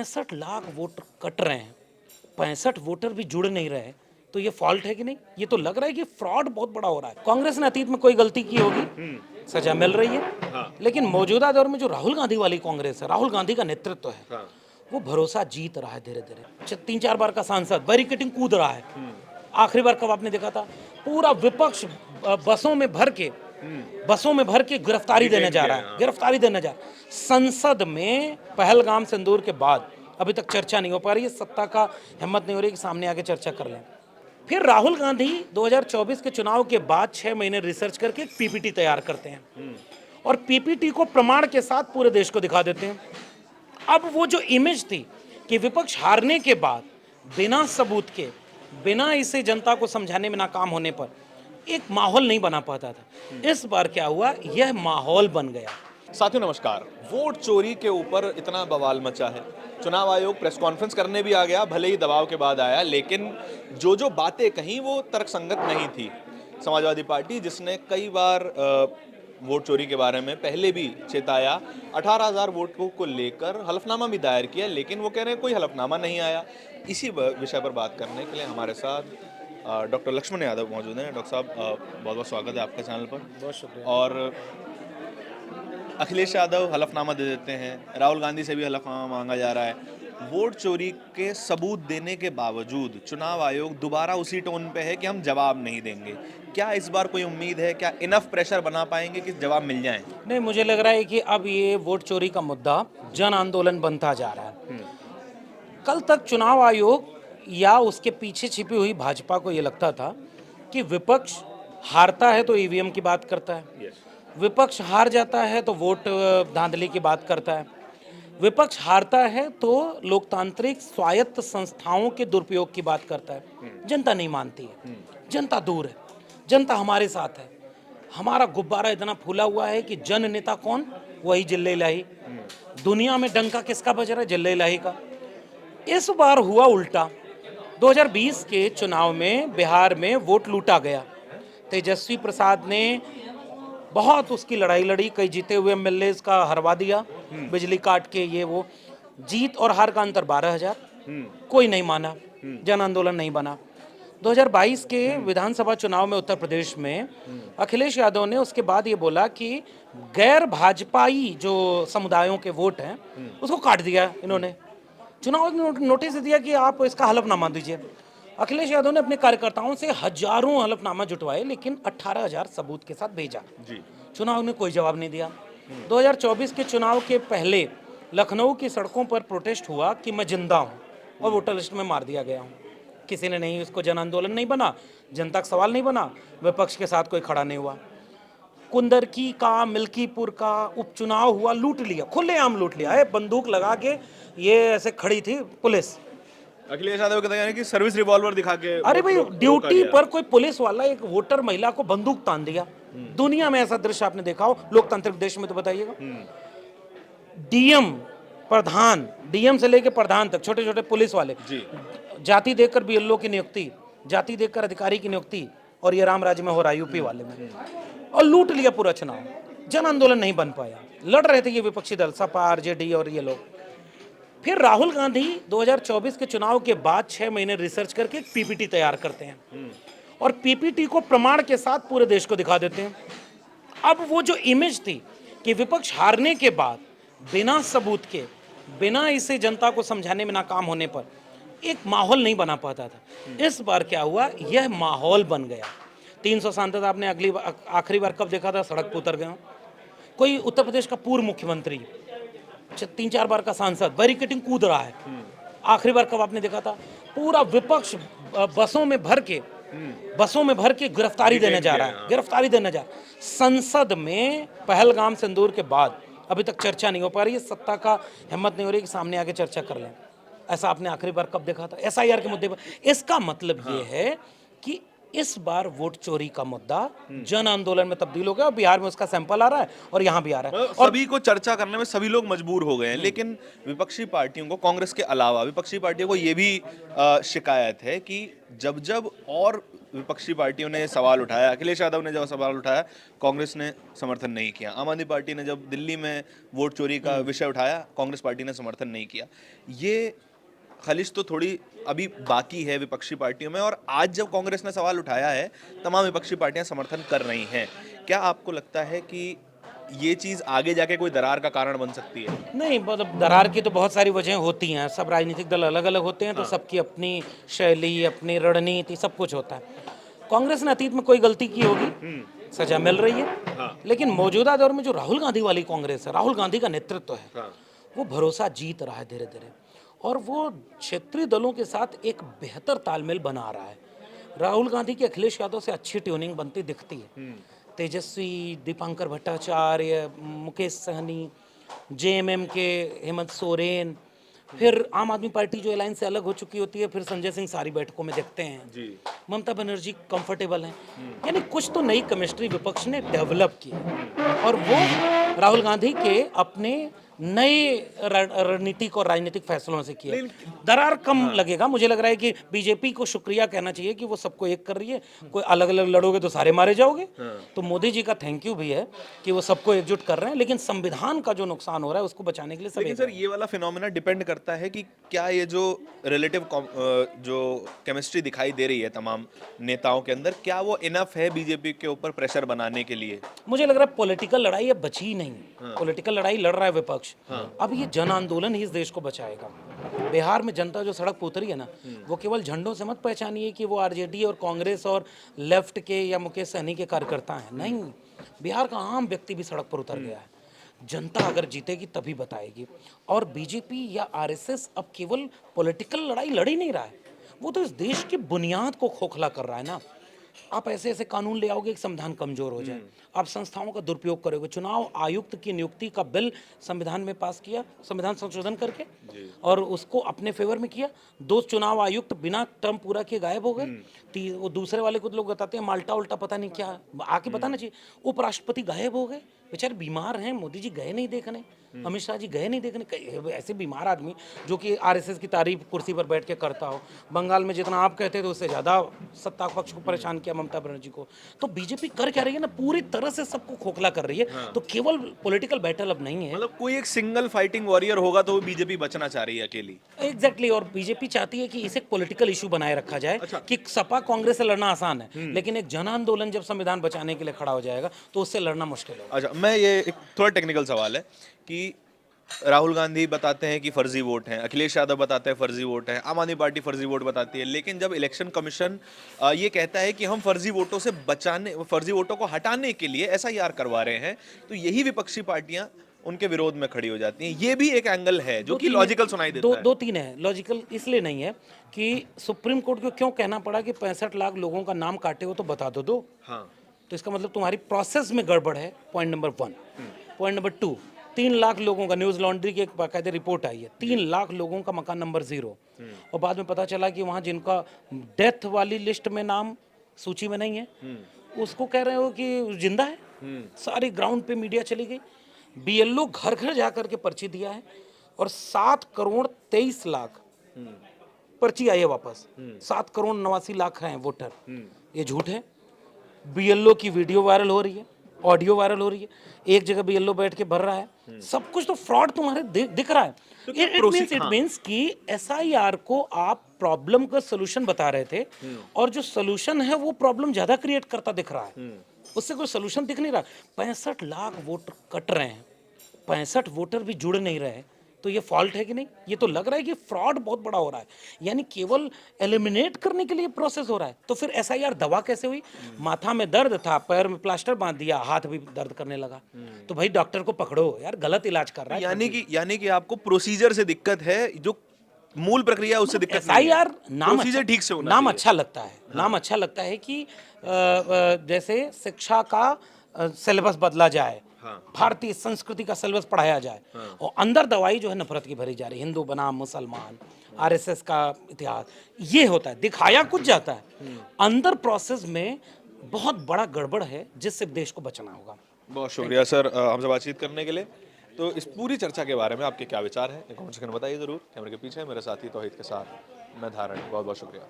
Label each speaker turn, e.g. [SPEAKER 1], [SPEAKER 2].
[SPEAKER 1] 65 lakh vote cut रहे हैं, 65 voter भी जुड़ नहीं रहे, तो ये फॉल्ट है कि नहीं? ये तो लग रहा है कि फ्रॉड बहुत बड़ा हो रहा है। कांग्रेस ने अतीत में कोई गलती की होगी, सजा मिल रही है, लेकिन मौजूदा दौर में जो राहुल गांधी वाली कांग्रेस है, राहुल गांधी का नेतृत्व है, वो भरोसा जीत रहा है धीरे धीरे। 3-4 बार का सांसद बैरिकेडिंग कूद रहा है। आखिरी बार कब आपने देखा था? पूरा विपक्ष बसों में भर के गिरफ्तारी देने जा रहा है, गिरफ्तारी देने जा रहा है। संसद में पहलगाम सिंदूर के बाद अभी तक चर्चा नहीं हो पा रही है, सत्ता का हिम्मत नहीं हो रही कि सामने आके चर्चा कर लें। फिर राहुल गांधी 2024 के चुनाव के बाद 6 महीने रिसर्च करके एक पीपीटी तैयार करते हैं और पीपीटी को प्रमाण के साथ पूरे देश को दिखा देते हैं। अब वो जो इमेज थी कि विपक्ष हारने के बाद बिना सबूत के, बिना इसे जनता को समझाने में नाकाम होने पर एक माहौल नहीं बना पाता था, इस बार क्या हुआ, यह माहौल बन गया।
[SPEAKER 2] साथियों नमस्कार। वोट चोरी के ऊपर इतना बवाल मचा है, चुनाव आयोग प्रेस कॉन्फ्रेंस करने भी आ गया, भले ही दबाव के बाद आया, लेकिन जो बातें कहीं वो तर्कसंगत नहीं थी। समाजवादी पार्टी जिसने कई बार वोट चोरी के बारे में पहले भी चेताया, 18,000 वोटों को लेकर हलफनामा भी दायर किया, लेकिन वो कह रहे हैं कोई हलफनामा नहीं आया। इसी विषय पर बात करने के लिए हमारे साथ डॉक्टर लक्ष्मण यादव मौजूद हैं। डॉक्टर साहब, बहुत बहुत स्वागत है आपके चैनल पर।
[SPEAKER 1] बहुत शुक्रिया।
[SPEAKER 2] और अखिलेश यादव हलफनामा दे देते हैं, राहुल गांधी से भी हलफनामा मांगा जा रहा है। वोट चोरी के सबूत देने के बावजूद चुनाव आयोग दोबारा उसी टोन पे है कि हम जवाब नहीं देंगे। क्या इस बार कोई उम्मीद है, क्या इनफ प्रेशर बना पाएंगे कि जवाब मिल जाए?
[SPEAKER 1] नहीं, मुझे लग रहा है कि अब ये वोट चोरी का मुद्दा जन आंदोलन बनता जा रहा है। कल तक चुनाव आयोग या उसके पीछे छिपी हुई भाजपा को ये लगता था कि विपक्ष हारता है तो ईवीएम की बात करता है, विपक्ष हार जाता है तो वोट धांधली की बात करता है, विपक्ष हारता है तो लोकतांत्रिक स्वायत्त संस्थाओं के दुरुपयोग की बात करता है। जनता नहीं मानती है, जनता दूर है, जनता हमारे साथ है। हमारा गुब्बारा इतना फूला हुआ है कि जन नेता कौन? वही जिल्ले इलाही। दुनिया में डंका किसका बज रहा है? जिल्ले इलाही का। इस बार हुआ उल्टा। 2020 के चुनाव में बिहार में वोट लूटा गया। तेजस्वी प्रसाद ने बहुत उसकी लड़ाई लड़ी, कई जीते हुए एमएलए का हरवा दिया, बिजली काट के ये वो। जीत और हार का अंतर 12,000। कोई नहीं माना, जन आंदोलन नहीं बना। 2022 के विधानसभा चुनाव में उत्तर प्रदेश में अखिलेश यादव ने उसके बाद ये बोला कि गैर भाजपाई जो समुदायों के वोट हैं उसको काट दिया इन्होंने। चुनाव ने नोटिस दिया कि आप इसका हलफनामा दीजिए। अखिलेश यादव ने अपने कार्यकर्ताओं से हजारों हलफनामा जुटवाए, लेकिन 18,000 सबूत के साथ भेजा। चुनाव ने कोई जवाब नहीं दिया। 2024 के चुनाव के पहले लखनऊ की सड़कों पर प्रोटेस्ट हुआ कि मैं जिंदा हूँ और वोटर लिस्ट में मार दिया गया हूँ। किसी ने नहीं, उसको जन आंदोलन नहीं बना, जनता का सवाल नहीं बना, विपक्ष के साथ कोई खड़ा नहीं हुआ। कुंदरकी का, मिल्कीपुर का उपचुनाव हुआ, लूट लिया, खुलेआम लूट लिया है, बंदूक लगा के ये ऐसे खड़ी थी पुलिस।
[SPEAKER 2] अखिलेश यादव कहते हैं कि सर्विस रिवॉल्वर दिखा के,
[SPEAKER 1] अरे भाई, ड्यूटी पर कोई पुलिस वाला एक वोटर महिला को बंदूक तान दिया। दुनिया में ऐसा दृश्य आपने देखा हो लोकतांत्रिक देश में? तो बताइएगा। डीएम, प्रधान, डीएम से लेके प्रधान तक, छोटे छोटे पुलिस वाले, जाति देखकर बीएलओ की नियुक्ति, जाति देखकर अधिकारी की नियुक्ति, और ये राम राज्य में हो रहा है यूपी वाले में, और लूट लिया पूरा चुनाव। जन आंदोलन नहीं बन पाया, लड़ रहे थे ये विपक्षी दल सपा, आरजेडी और ये लोग। फिर राहुल गांधी 2024 के चुनाव के बाद 6 महीने रिसर्च करके एक पीपीटी तैयार करते हैं और पीपीटी को प्रमाण के साथ पूरे देश को दिखा देते हैं। अब वो जो इमेज थी कि विपक्ष हारने के बाद बिना सबूत के, बिना इसे जनता को समझाने में नाकाम होने पर एक माहौल नहीं बना पाता था, इस बार क्या हुआ, यह माहौल बन गया। 300 सांसद आपने आखिरी बार कब देखा था सड़क पर उतर गए? कोई उत्तर प्रदेश का पूर्व मुख्यमंत्री 3-4 बार का सांसद बैरिकेडिंग कूद रहा है। आखिरी बार कब आपने देखा था? पूरा विपक्ष बसों में भर के गिरफ्तारी देने जा रहा है, गिरफ्तारी देने जा रहा है। संसद में पहलगाम सिंदूर के बाद अभी तक चर्चा नहीं हो पा रही है, सत्ता का हिम्मत नहीं हो रही कि सामने आके चर्चा कर लें। ऐसा आपने आखिरी बार कब देखा था एसआईआर के मुद्दे पर? इसका मतलब ये है कि इस बार वोट चोरी का मुद्दा जन आंदोलन में तब्दील हो गया और बिहार में उसका सैंपल आ रहा है और यहाँ भी आ रहा है, और
[SPEAKER 2] सभी को चर्चा करने में सभी लोग मजबूर हो गए हैं। लेकिन विपक्षी पार्टियों को, कांग्रेस के अलावा विपक्षी पार्टियों को ये भी शिकायत है कि जब और विपक्षी पार्टियों ने सवाल उठाया, अखिलेश यादव ने जब सवाल उठाया, कांग्रेस ने समर्थन नहीं किया। आम आदमी पार्टी ने जब दिल्ली में वोट चोरी का विषय उठाया, कांग्रेस पार्टी ने समर्थन नहीं किया। ये खलिश तो थोड़ी अभी बाकी है विपक्षी पार्टियों में, और आज जब कांग्रेस ने सवाल उठाया है, तमाम विपक्षी पार्टियां समर्थन कर रही हैं। क्या आपको लगता है कि ये चीज़ आगे जाके कोई दरार का कारण बन सकती है?
[SPEAKER 1] नहीं, मतलब दरार की तो बहुत सारी वजहें होती हैं। सब राजनीतिक दल अलग अलग होते हैं, तो सबकी अपनी शैली, अपनी रणनीति, सब कुछ होता है। कांग्रेस ने अतीत में कोई गलती की होगी, सजा मिल रही है। लेकिन मौजूदा दौर में जो राहुल गांधी वाली कांग्रेस है, राहुल गांधी का नेतृत्व है, वो भरोसा जीत रहा है धीरे धीरे, और वो क्षेत्रीय दलों के साथ एक बेहतर तालमेल बना रहा है। राहुल गांधी की अखिलेश यादव से अच्छी ट्यूनिंग बनती दिखती है। तेजस्वी, दीपांकर भट्टाचार्य, मुकेश सहनी, जेएमएम के हेमंत सोरेन, फिर आम आदमी पार्टी जो अलायंस से अलग हो चुकी होती है, फिर संजय सिंह सारी बैठकों में देखते हैं। ममता बनर्जी कंफर्टेबल हैं, यानी कुछ तो नई केमिस्ट्री विपक्ष ने डेवलप की है, और वो राहुल गांधी के अपने नए रणनीतिक और राजनीतिक फैसलों से किया। दरार कम लगेगा। मुझे लग रहा है कि बीजेपी को शुक्रिया कहना चाहिए कि वो सबको एक कर रही है। कोई अलग अलग लड़ोगे तो सारे मारे जाओगे। तो मोदी जी का थैंक यू भी है कि वो सबको एकजुट कर रहे हैं, लेकिन संविधान का जो नुकसान हो रहा है उसको बचाने के लिए सब
[SPEAKER 2] लेकिन
[SPEAKER 1] एक
[SPEAKER 2] सर, ये वाला फिनोमेना डिपेंड करता है कि क्या ये जो रिलेटिव जो केमिस्ट्री दिखाई दे रही है तमाम नेताओं के अंदर, क्या वो इनफ है बीजेपी के ऊपर प्रेशर बनाने के लिए?
[SPEAKER 1] मुझे लग रहा है पॉलिटिकल लड़ाई अब बची ही नहीं। पॉलिटिकल लड़ाई लड़ रहा है विपक्ष। अब ये जन आंदोलन ही इस देश को बचाएगा। बिहार में जनता जो सड़क पर उतरी है ना, वो केवल झंडों से मत पहचानिए कि वो आरजेडी और कांग्रेस और लेफ्ट के या मुकेश सहनी के कार्यकर्ता हैं। नहीं, बिहार का आम व्यक्ति भी सड़क पर उतर गया है। जनता अगर जीतेगी तभी बताएगी। और बीजेपी या आरएसएस अब केवल पॉलिटिकल लड़ाई लड़ ही नहीं रहा है, वो तो इस देश की बुनियाद को खोखला कर रहा है ना। आप ऐसे ऐसे कानून ले आओगे कि संविधान कमजोर हो जाए। आप संस्थाओं का दुरुपयोग करोगे। चुनाव आयुक्त की नियुक्ति का बिल संविधान में पास किया, संविधान संशोधन करके, और उसको अपने फेवर में किया। 2 चुनाव आयुक्त बिना टर्म पूरा किए गायब हो गए। वो दूसरे वाले को लोग बताते हैं माल्टा उल्टा पता नहीं क्या, आके बताना चाहिए। उपराष्ट्रपति गायब हो गए, बेचारे बीमार हैं, मोदी जी गए नहीं देखने, अमित शाह जी गए नहीं देखने। ऐसे बीमार आदमी जो कि आरएसएस की तारीफ कुर्सी पर बैठ के करता हो। बंगाल में जितना आप कहते थे उससे ज़्यादा सत्ता पक्ष को परेशान किया ममता बनर्जी को। तो बीजेपी कर क्या रही है ना, पूरी तरह से सबको खोखला कर रही है। तो केवल पॉलिटिकल बैटल अब नहीं है।
[SPEAKER 2] मतलब कोई एक सिंगल फाइटिंग वॉरियर होगा तो वो बीजेपी बचना चाह रही है अकेली।
[SPEAKER 1] एग्जैक्टली। और बीजेपी चाहती है कि इसे पॉलिटिकल इशू बनाए रखा जाए। कि सपा कांग्रेस से लड़ना आसान है, लेकिन एक जन आंदोलन जब संविधान बचाने के लिए खड़ा हो जाएगा तो उससे लड़ना मुश्किल होगा।
[SPEAKER 2] अच्छा, मैं ये एक थोड़ा टेक्निकल सवाल है कि राहुल गांधी बताते हैं कि फर्जी वोट हैं, अखिलेश यादव बताते हैं फर्जी वोट हैं, आम आदमी पार्टी फर्जी वोट बताती है, लेकिन जब इलेक्शन कमीशन ये कहता है कि हम फर्जी वोटों से बचाने, फर्जी वोटों को हटाने के लिए एसआईआर करवा रहे हैं, तो यही विपक्षी पार्टियां उनके विरोध में खड़ी हो जाती हैं। ये भी एक एंगल है जो कि लॉजिकल सुनाई देता है।
[SPEAKER 1] 2-3 है। लॉजिकल इसलिए नहीं है कि सुप्रीम कोर्ट को क्यों कहना पड़ा कि 65 लाख लोगों का नाम काटे हो तो बता दो।
[SPEAKER 2] हाँ,
[SPEAKER 1] तो इसका मतलब तुम्हारी प्रोसेस में गड़बड़ है, point number 1। Point number 2, 3 lakh लोगों का, न्यूज़ लॉन्ड्री की एक बाकायदे रिपोर्ट आई है, 3 लाख लोगों का मकान नंबर 0, और बाद में पता चला कि वहाँ जिनका डेथ वाली लिस्ट में नाम सूची में नहीं है, उसको कह रहे हो कि जिंदा है। सारी ग्राउंड पे मीडिया चली गई। बीएलओ घर घर जा करके पर्ची दिया है, और 7 करोड़ 23 लाख पर्ची आई है वापस। 7 करोड़ 89 लाख हैं वोटर। ये झूठ है। बीएलओ की वीडियो वायरल हो रही है, ऑडियो वायरल हो रही है, एक जगह बीएलओ बैठ के भर रहा है। सब कुछ तो फ्रॉड तुम्हारे दिख रहा है। इट मींस कि एसआईआर को आप प्रॉब्लम का सोल्यूशन बता रहे थे, और जो सोल्यूशन है वो प्रॉब्लम ज्यादा क्रिएट करता दिख रहा है। उससे कोई सोल्यूशन दिख नहीं रहा। 65 लाख वोट कट रहे हैं, 65 वोटर भी जुड़ नहीं रहे, तो ये फॉल्ट है कि नहीं? ये तो लग रहा है कि फ्रॉड बहुत बड़ा हो रहा है, यानी केवल एलिमिनेट करने के लिए प्रोसेस हो रहा है। तो फिर एसआईआर दवा कैसे हुई? माथा में दर्द था, पैर में प्लास्टर बांध दिया, हाथ भी दर्द करने लगा, तो भाई डॉक्टर को पकड़ो यार, गलत इलाज कर रहा है।
[SPEAKER 2] यानी कि आपको प्रोसीजर से दिक्कत है, जो मूल प्रक्रिया उससे दिक्कत नहीं है।
[SPEAKER 1] एसआईआर नाम
[SPEAKER 2] प्रोसीजर ठीक से होना
[SPEAKER 1] नाम
[SPEAKER 2] चाहिए।
[SPEAKER 1] अच्छा लगता है। नाम अच्छा लगता है कि जैसे शिक्षा का सिलेबस बदला जाए, भारतीय संस्कृति का सिलेबस पढ़ाया जाए, और अंदर दवाई जो है नफरत की भरी जा रही है, हिंदू बनाम मुसलमान, आरएसएस का इतिहास, ये होता है। दिखाया कुछ जाता है, अंदर प्रोसेस में बहुत बड़ा गड़बड़ है, जिससे देश को बचना होगा।
[SPEAKER 2] बहुत शुक्रिया सर हमसे बातचीत करने के लिए। तो इस पूरी चर्चा के बारे में आपके क्या विचार हैं, कमेंट सेक्शन में बताइए जरूर। कैमरे के पीछे मेरे साथी तौहीद के साथ मैं धारण। बहुत बहुत शुक्रिया।